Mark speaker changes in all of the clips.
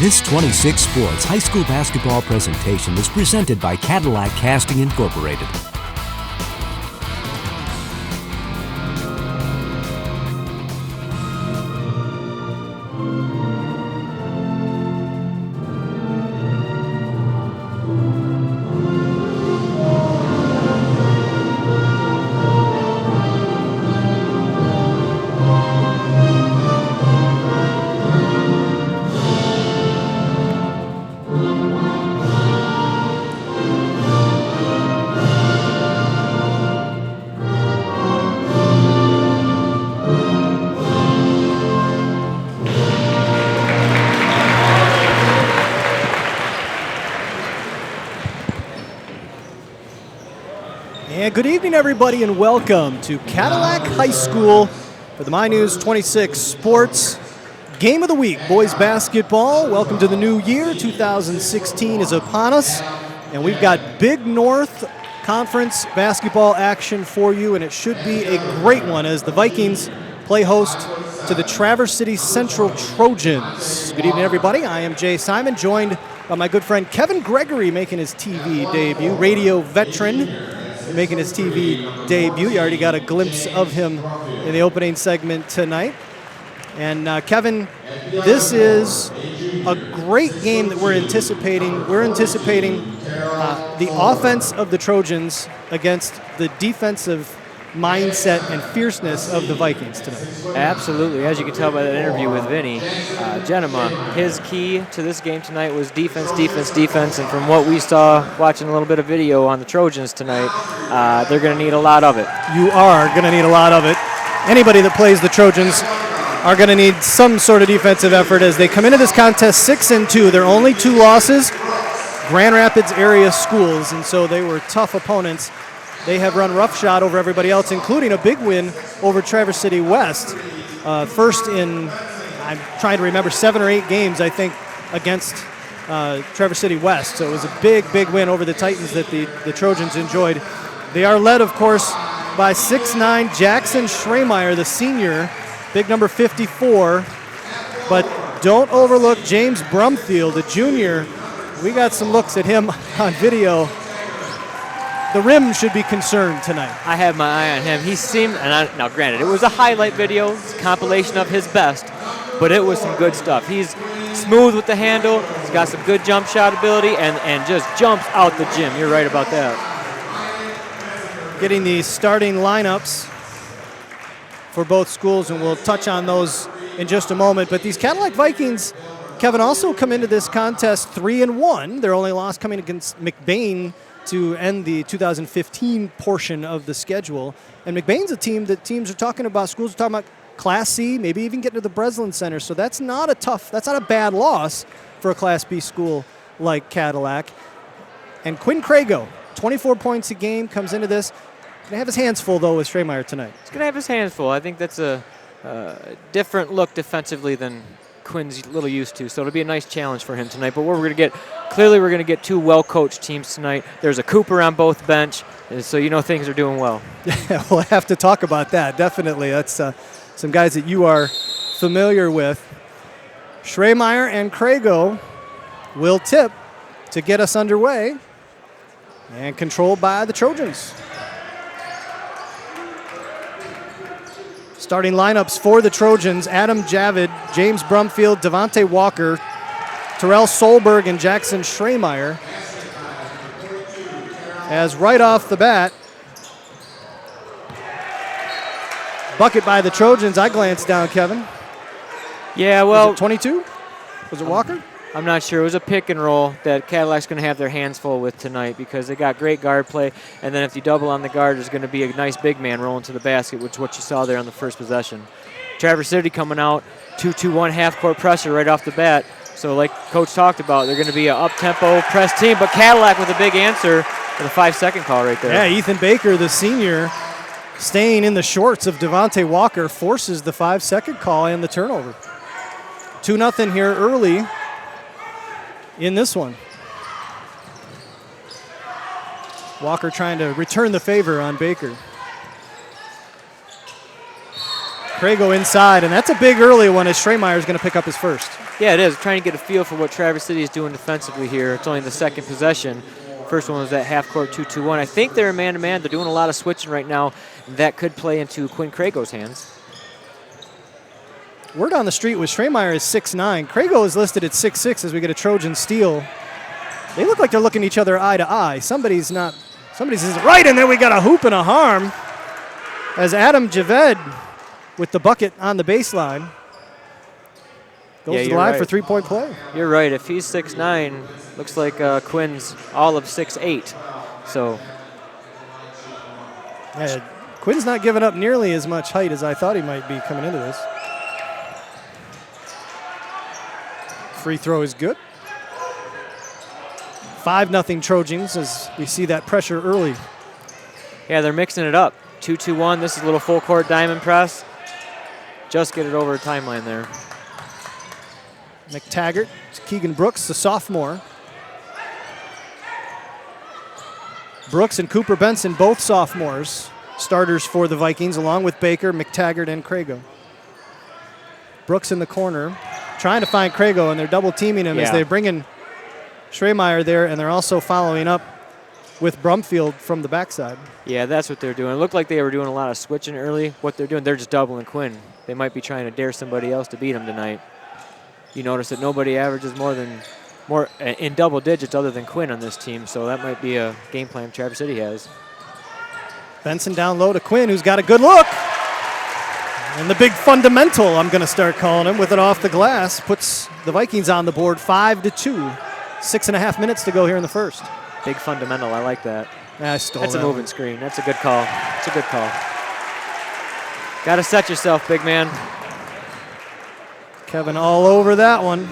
Speaker 1: This 26 Sports high school basketball presentation is presented by Cadillac Casting Incorporated.
Speaker 2: Good evening, everybody, and welcome to Cadillac High School for the My News 26 Sports Game of the Week, boys basketball. Welcome to the new year. 2016 is upon us, and we've got Big North Conference basketball action for you, and it should be a great one as the Vikings play host to the Traverse City Central Trojans. Good evening, everybody. I am Jay Simon, joined by my good friend Kevin Gregory, making his TV debut, radio veteran, making his TV debut. You already got a glimpse of him in the opening segment tonight. And Kevin, this is a great game that we're anticipating. We're anticipating the offense of the Trojans against the defensive mindset and fierceness of the Vikings tonight.
Speaker 3: Absolutely. As you can tell by that interview with Vinny Genema, his key to this game tonight was defense, defense, defense. And from what we saw watching a little bit of video on the Trojans tonight, they're going to need a lot of it.
Speaker 2: You are going to need a lot of it. Anybody that plays the Trojans are going to need some sort of defensive effort as they come into this contest 6-2. Their only two losses, Grand Rapids area schools, and so they were tough opponents. They have run roughshod over everybody else, including a big win over Traverse City West. First in, I'm trying to remember, 7 or 8 games, I think, against Traverse City West. So it was a big, big win over the Titans that the Trojans enjoyed. They are led, of course, by 6'9" Jackson Schremeyer, the senior, big number 54. But don't overlook James Brumfield, the junior. We got some looks at him on video. The rim should be concerned tonight.
Speaker 3: I have my eye on him. He seemed, now granted, it was a highlight video, it's a compilation of his best, but it was some good stuff. He's smooth with the handle, he's got some good jump shot ability, and just jumps out the gym. You're right about that.
Speaker 2: Getting the starting lineups for both schools, and we'll touch on those in just a moment. But these Cadillac Vikings, Kevin, also come into this contest 3-1. Their only loss coming against McBain to end the 2015 portion of the schedule. And McBain's a team that teams are talking about, schools are talking about Class C, maybe even getting to the Breslin Center. So that's not a bad loss for a Class B school like Cadillac. And Quinn Crago, 24 points a game, comes into this. Going to have his hands full, though, with Schremeyer tonight. He's
Speaker 3: going to have his hands full. I think that's a different look defensively than Quinn's a little used to, so it'll be a nice challenge for him tonight. But we're going to get two well-coached teams tonight. There's a Cooper on both bench, so you know things are doing well.
Speaker 2: Yeah, we'll have to talk about that, definitely. That's some guys that you are familiar with. Schremeyer and Crago will tip to get us underway, and controlled by the Trojans. Starting lineups for the Trojans: Adam Javid, James Brumfield, Devontae Walker, Terrell Solberg, and Jackson Schremeyer. As right off the bat, bucket by the Trojans. I glanced down, Kevin.
Speaker 3: Yeah, well,
Speaker 2: was it 22? Was it Walker?
Speaker 3: I'm not sure. It was a pick and roll that Cadillac's going to have their hands full with tonight because they got great guard play. And then if you double on the guard, there's going to be a nice big man rolling to the basket, which is what you saw there on the first possession. Traverse City coming out, 2-2-1 half-court pressure right off the bat. So like Coach talked about, they're going to be an up-tempo press team. But Cadillac with a big answer with a 5-second call right there.
Speaker 2: Yeah, Ethan Baker, the senior, staying in the shorts of Devontae Walker, forces the 5-second call and the turnover. 2-0 here early in this one. Walker trying to return the favor on Baker. Crago inside, and that's a big early one as Schremeyer is going to pick up his first.
Speaker 3: Yeah, it is. Trying to get a feel for what Traverse City is doing defensively here. It's only the second possession. First one was that half-court 2-2-1. I think they're man-to-man. They're doing a lot of switching right now. That could play into Quinn Crago's hands.
Speaker 2: Word on the street was Schremeyer is 6'9". Crago is listed at 6'6" as we get a Trojan steal. They look like they're looking each other eye to eye. Somebody's right, and then we got a hoop and a harm as Adam Javed with the bucket on the baseline. Goes to the line for three-point play.
Speaker 3: You're right. If he's 6'9", looks like Quinn's all of 6'8". So
Speaker 2: yeah, Quinn's not giving up nearly as much height as I thought he might be coming into this. Free throw is good. 5-0 Trojans as we see that pressure early.
Speaker 3: Yeah, they're mixing it up. 2-2-1. This is a little full-court diamond press. Just get it over a timeline there.
Speaker 2: McTaggart to Keegan Brooks, the sophomore. Brooks and Cooper Benson, both sophomores, starters for the Vikings, along with Baker, McTaggart, and Crago. Brooks in the corner, trying to find Crago, and they're double-teaming him as they bring in Schremeyer there, and they're also following up with Brumfield from the backside.
Speaker 3: Yeah, that's what they're doing. It looked like they were doing a lot of switching early. What they're doing, they're just doubling Quinn. They might be trying to dare somebody else to beat him tonight. You notice that nobody averages more in double digits other than Quinn on this team, so that might be a game plan Traverse City has.
Speaker 2: Benson down low to Quinn, who's got a good look. And the big fundamental, I'm going to start calling him, with it off the glass, puts the Vikings on the board 5-2. 6.5 minutes to go here in the first.
Speaker 3: Big fundamental, I like that.
Speaker 2: I stole
Speaker 3: That's
Speaker 2: that
Speaker 3: a moving screen. That's a good call. It's a good call. Got to set yourself, big man.
Speaker 2: Kevin all over that one.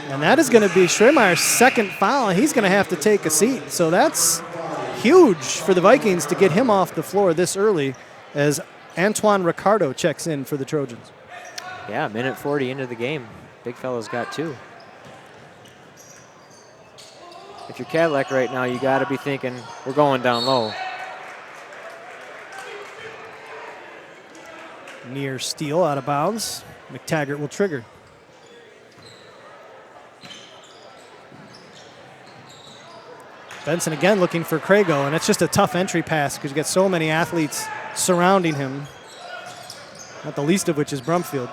Speaker 2: And that is going to be Schremeyer's second foul. He's going to have to take a seat. So that's huge for the Vikings to get him off the floor this early as Antoine Ricardo checks in for the Trojans.
Speaker 3: Yeah, minute 40 into the game. Big fella's got two. If you're Cadillac right now, you got to be thinking, we're going down low.
Speaker 2: Near steal out of bounds. McTaggart will trigger. Benson again looking for Crago, and it's just a tough entry pass because you get so many athletes surrounding him, not the least of which is Brumfield.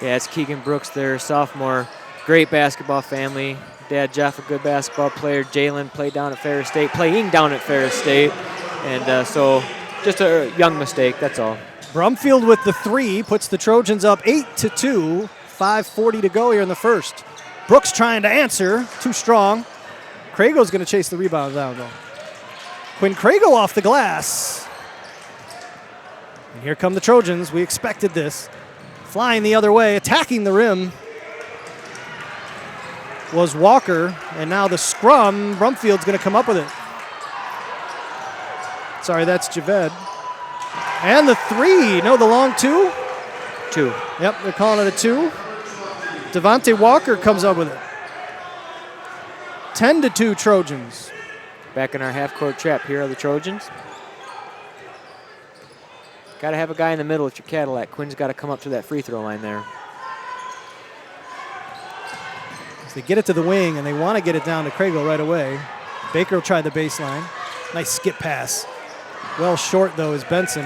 Speaker 3: Yeah, it's Keegan Brooks there, sophomore. Great basketball family. Dad Jeff, a good basketball player. Jalen playing down at Ferris State. And so just a young mistake, that's all.
Speaker 2: Brumfield with the three puts the Trojans up 8-2. 5:40 to go here in the first. Brooks trying to answer, too strong. Crago's going to chase the rebound down though. Quinn Crago off the glass. And here come the Trojans. We expected this. Flying the other way, attacking the rim was Walker, and now the scrum. Brumfield's going to come up with it. Sorry, that's Javed. And the three. No, the long two?
Speaker 3: Two.
Speaker 2: Yep, they're calling it a two. Devontae Walker comes up with it. 10-2 Trojans.
Speaker 3: Back in our half-court trap. Here are the Trojans. Got to have a guy in the middle at your Cadillac. Quinn's got to come up to that free throw line there.
Speaker 2: They get it to the wing, and they want to get it down to Crago right away. Baker will try the baseline. Nice skip pass. Well short, though, is Benson.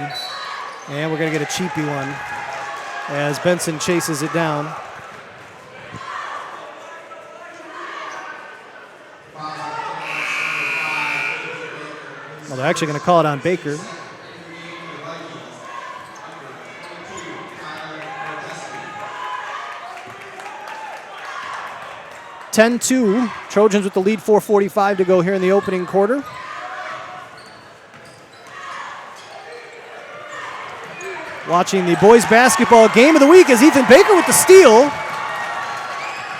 Speaker 2: And we're going to get a cheapy one as Benson chases it down. Well, they're actually going to call it on Baker. (10-2). Trojans with the lead, 4:45 to go here in the opening quarter. Watching the boys basketball game of the week is Ethan Baker with the steal.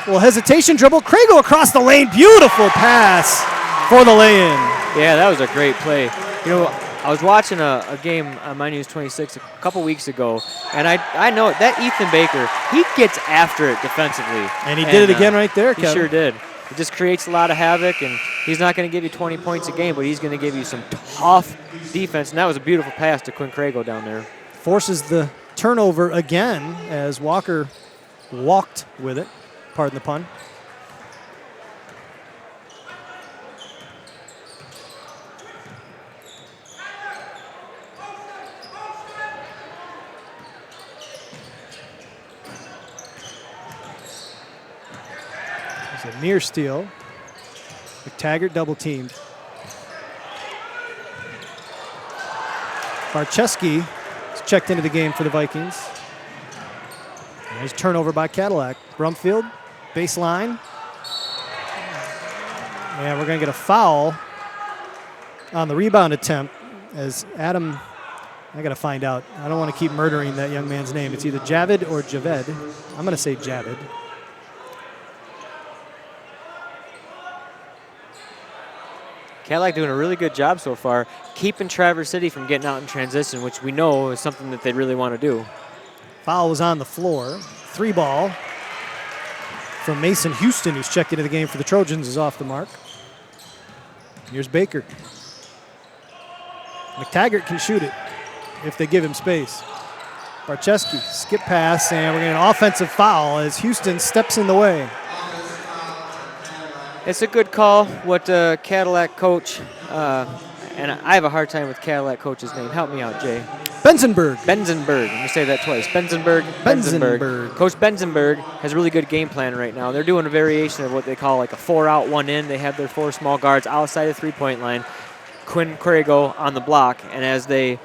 Speaker 2: Little hesitation dribble. Crago across the lane. Beautiful pass for the lay-in.
Speaker 3: Yeah, that was a great play. You know, I was watching a game on My News 26 a couple weeks ago, and I know that Ethan Baker, he gets after it defensively.
Speaker 2: And he did it again right there, Kevin.
Speaker 3: He sure did. It just creates a lot of havoc, and He's not going to give you 20 points a game, but he's going to give you some tough defense. And that was a beautiful pass to Quinn Crago down there.
Speaker 2: Forces the turnover again as Walker walked with it. Pardon the pun. There's a near steal. McTaggart double teamed. Barczewski is checked into the game for the Vikings. There's turnover by Cadillac. Brumfield, baseline. And we're going to get a foul on the rebound attempt as Adam, I got to find out. I don't want to keep murdering that young man's name. It's either Javid or Javed. I'm going to say Javid.
Speaker 3: Cadillac doing a really good job so far, keeping Traverse City from getting out in transition, which we know is something that they really want to do.
Speaker 2: Foul was on the floor. 3 ball from Mason Houston, who's checked into the game for the Trojans, is off the mark. Here's Baker. McTaggart can shoot it if they give him space. Barczewski, skip pass, and we're getting an offensive foul as Houston steps in the way.
Speaker 3: It's a good call. What Cadillac coach, and I have a hard time with Cadillac coach's name. Help me out, Jay.
Speaker 2: Benzenberg.
Speaker 3: Benzenberg. Let me say that twice. Benzenberg. Coach Benzenberg has a really good game plan right now. They're doing a variation of what they call like a 4-out, 1-in. They have their 4 small guards outside the three-point line. Quinn Crago on the block, and as they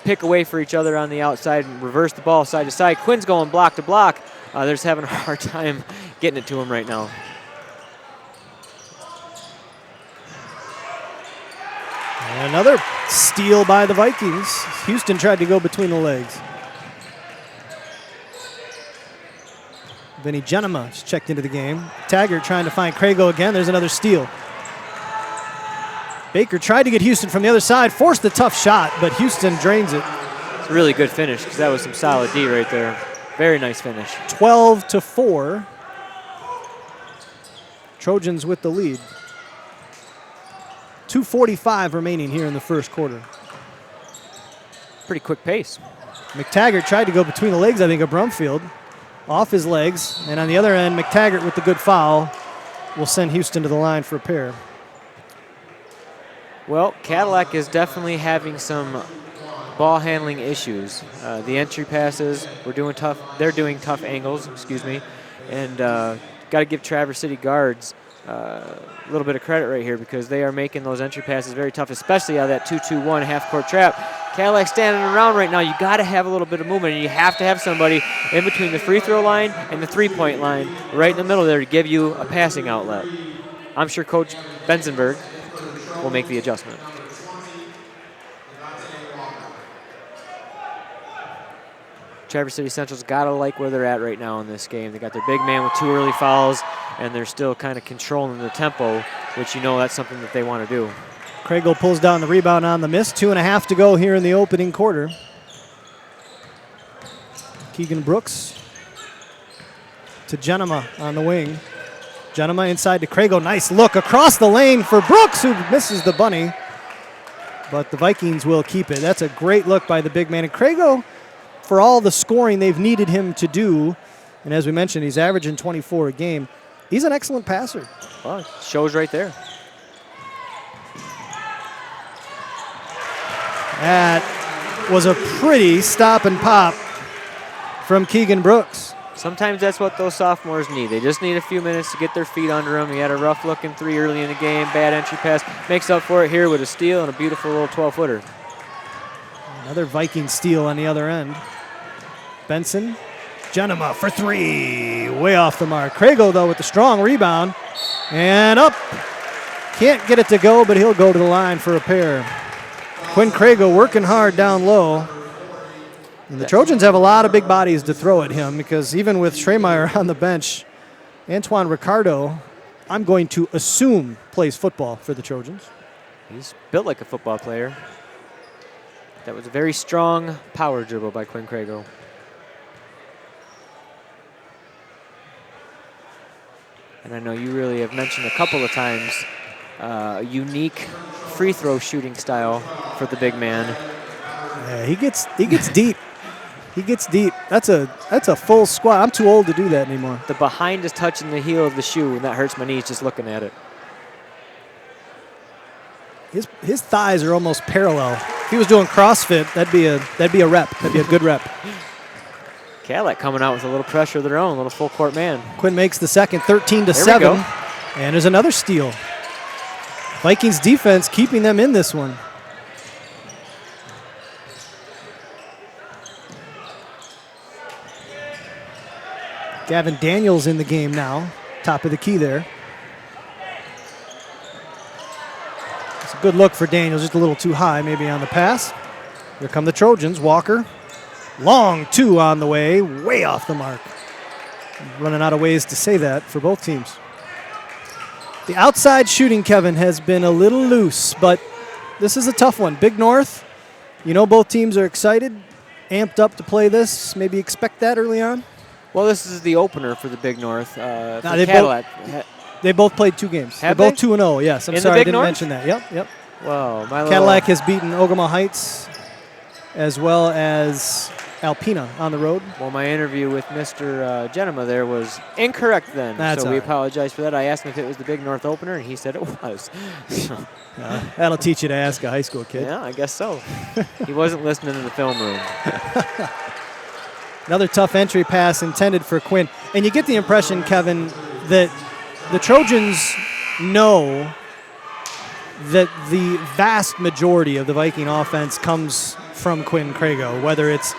Speaker 3: pick away for each other on the outside and reverse the ball side to side, Quinn's going block to block. They're just having a hard time getting it to him right now.
Speaker 2: And another steal by the Vikings. Houston tried to go between the legs. Vinny Genema is checked into the game. Taggart trying to find Crago again. There's another steal. Baker tried to get Houston from the other side, forced the tough shot, but Houston drains it.
Speaker 3: It's a really good finish because that was some solid D right there. Very nice finish.
Speaker 2: 12-4. Trojans with the lead. 2:45 remaining here in the first quarter.
Speaker 3: Pretty quick pace.
Speaker 2: McTaggart tried to go between the legs, I think, of Brumfield. Off his legs. And on the other end, McTaggart with the good foul will send Houston to the line for a pair.
Speaker 3: Well, Cadillac is definitely having some ball handling issues. The entry passes, they're doing tough angles, and got to give Traverse City guards a little bit of credit right here because they are making those entry passes very tough, especially out of that 2-2-1 half-court trap. Cadillac standing around right now. You got to have a little bit of movement, and you have to have somebody in between the free throw line and the three-point line right in the middle there to give you a passing outlet. I'm sure Coach Benzenberg will make the adjustment. Traverse City Central's got to like where they're at right now in this game. They got their big man with 2 early fouls, and they're still kind of controlling the tempo, which you know that's something that they want to do.
Speaker 2: Crago pulls down the rebound on the miss. 2.5 to go here in the opening quarter. Keegan Brooks to Genema on the wing. Genema inside to Crago. Nice look across the lane for Brooks, who misses the bunny. But the Vikings will keep it. That's a great look by the big man. And Crago, for all the scoring they've needed him to do, and as we mentioned, he's averaging 24 a game, he's an excellent passer.
Speaker 3: Well, it shows right there.
Speaker 2: That was a pretty stop and pop from Keegan Brooks.
Speaker 3: Sometimes that's what those sophomores need. They just need a few minutes to get their feet under them. He had a rough-looking 3 early in the game, bad entry pass. Makes up for it here with a steal and a beautiful little 12-footer.
Speaker 2: Another Viking steal on the other end. Benson, Genema for 3. Way off the mark. Crago, though, with the strong rebound. And up. Can't get it to go, but he'll go to the line for a pair. Quinn Crago working hard down low. And the Trojans have a lot of big bodies to throw at him because even with Schremeyer on the bench, Antoine Ricardo, I'm going to assume, plays football for the Trojans.
Speaker 3: He's built like a football player. That was a very strong power dribble by Quinn Crago. And I know you really have mentioned a couple of times unique free throw shooting style for the big man.
Speaker 2: Yeah, he gets deep. He gets deep. That's a full squat. I'm too old to do that anymore.
Speaker 3: The behind is touching the heel of the shoe, and that hurts my knees just looking at it.
Speaker 2: His thighs are almost parallel. If he was doing CrossFit, that'd be a rep. That'd be a good rep.
Speaker 3: Cadillac coming out with a little pressure of their own, a little full court man.
Speaker 2: Quinn makes the second, 13-7.
Speaker 3: There we go.
Speaker 2: And there's another steal. Vikings defense keeping them in this one. Gavin Daniels in the game now, top of the key there. It's a good look for Daniels, just a little too high maybe on the pass. Here come the Trojans, Walker. Long two on the way, way off the mark. Running out of ways to say that for both teams. The outside shooting, Kevin, has been a little loose, but this is a tough one. Big North, you know both teams are excited, amped up to play this. Maybe expect that early on?
Speaker 3: Well, this is the opener for the Big North. For
Speaker 2: they
Speaker 3: Cadillac.
Speaker 2: They both played 2 games.
Speaker 3: Have
Speaker 2: They're both
Speaker 3: they?
Speaker 2: 2-0, yes. I'm
Speaker 3: In the
Speaker 2: sorry I
Speaker 3: Big
Speaker 2: didn't
Speaker 3: North?
Speaker 2: mention that. Yep.
Speaker 3: Wow, my
Speaker 2: Cadillac has beaten Ogama Heights as well as Alpena on the road.
Speaker 3: Well, my interview with Mr. Genema there was incorrect then,
Speaker 2: That's
Speaker 3: so we
Speaker 2: all right.
Speaker 3: apologize for that. I asked him if it was the Big North opener, and he said it was. So,
Speaker 2: That'll teach you to ask a high school kid.
Speaker 3: yeah, I guess so. He wasn't listening in the film room.
Speaker 2: Another tough entry pass intended for Quinn. And you get the impression, Kevin, that the Trojans know that the vast majority of the Viking offense comes from Quinn Crago, whether it's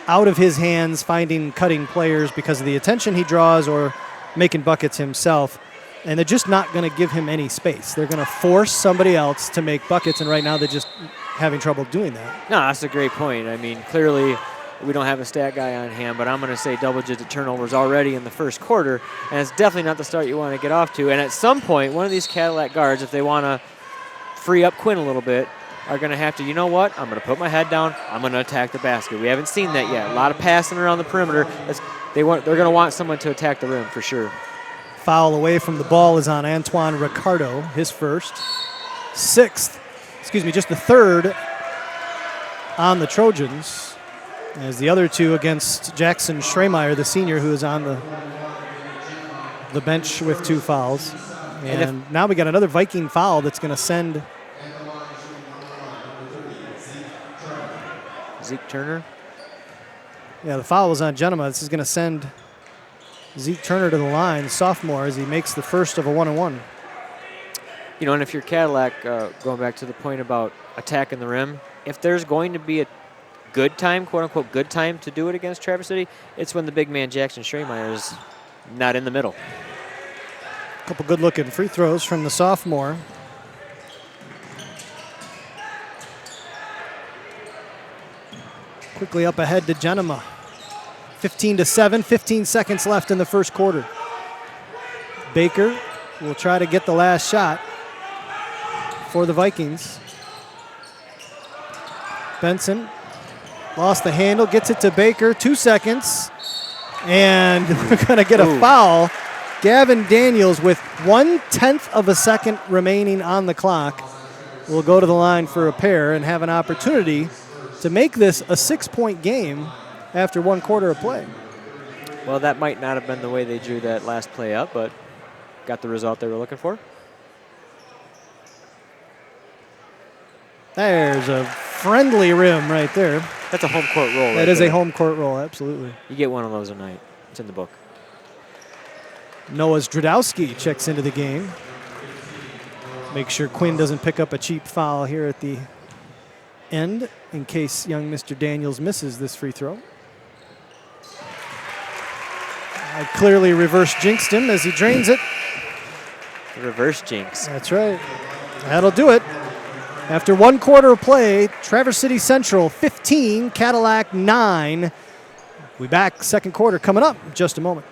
Speaker 2: out of his hands finding cutting players because of the attention he draws or making buckets himself. And they're just not going to give him any space. They're going to force somebody else to make buckets, and right now they're just having trouble doing that.
Speaker 3: No, that's a great point. I mean, clearly we don't have a stat guy on hand, but I'm going to say double-digit turnovers already in the first quarter, and it's definitely not the start you want to get off to. And at some point, one of these Cadillac guards, if they want to free up Quinn a little bit, are going to have to, you know what, I'm going to put my head down, I'm going to attack the basket. We haven't seen that yet. A lot of passing around the perimeter. They're going to want someone to attack the rim for sure.
Speaker 2: Foul away from the ball is on Antoine Ricardo, his first. Just the third on the Trojans, as the other two against Jackson Schremeyer, the senior, who is on the bench with 2 fouls. And now we got another Viking foul that's going to send
Speaker 3: Zeke Turner.
Speaker 2: Yeah, the foul was on Genema. This is going to send Zeke Turner to the line, sophomore, as he makes the first of a 1-on-1.
Speaker 3: You know, and if you're Cadillac, going back to the point about attacking the rim, if there's going to be a good time, quote-unquote good time to do it against Traverse City, it's when the big man Jackson Schremeyer is not in the middle.
Speaker 2: A couple good-looking free throws from the sophomore. Quickly up ahead to Genema. 15-7, 15 seconds left in the first quarter. Baker will try to get the last shot for the Vikings. Benson lost the handle, gets it to Baker, 2 seconds, and we're going to get a foul. Gavin Daniels, with 1/10 of a second remaining on the clock, will go to the line for a pair and have an opportunity to make this a 6-point game after 1 quarter of play.
Speaker 3: Well, that might not have been the way they drew that last play up, but got the result they were looking for.
Speaker 2: There's a friendly rim right there.
Speaker 3: That's a home court roll.
Speaker 2: That is a home court roll, absolutely.
Speaker 3: You get one of those a night. It's in the book.
Speaker 2: Noah Zdradowski checks into the game. Make sure Quinn doesn't pick up a cheap foul here at the end in case young Mr. Daniels misses this free throw. I clearly reverse jinxed him as he drains it.
Speaker 3: Reverse jinx.
Speaker 2: That's right. That'll do it. After 1 quarter of play, Traverse City Central 15, Cadillac 9. We'll be back second quarter coming up in just a moment.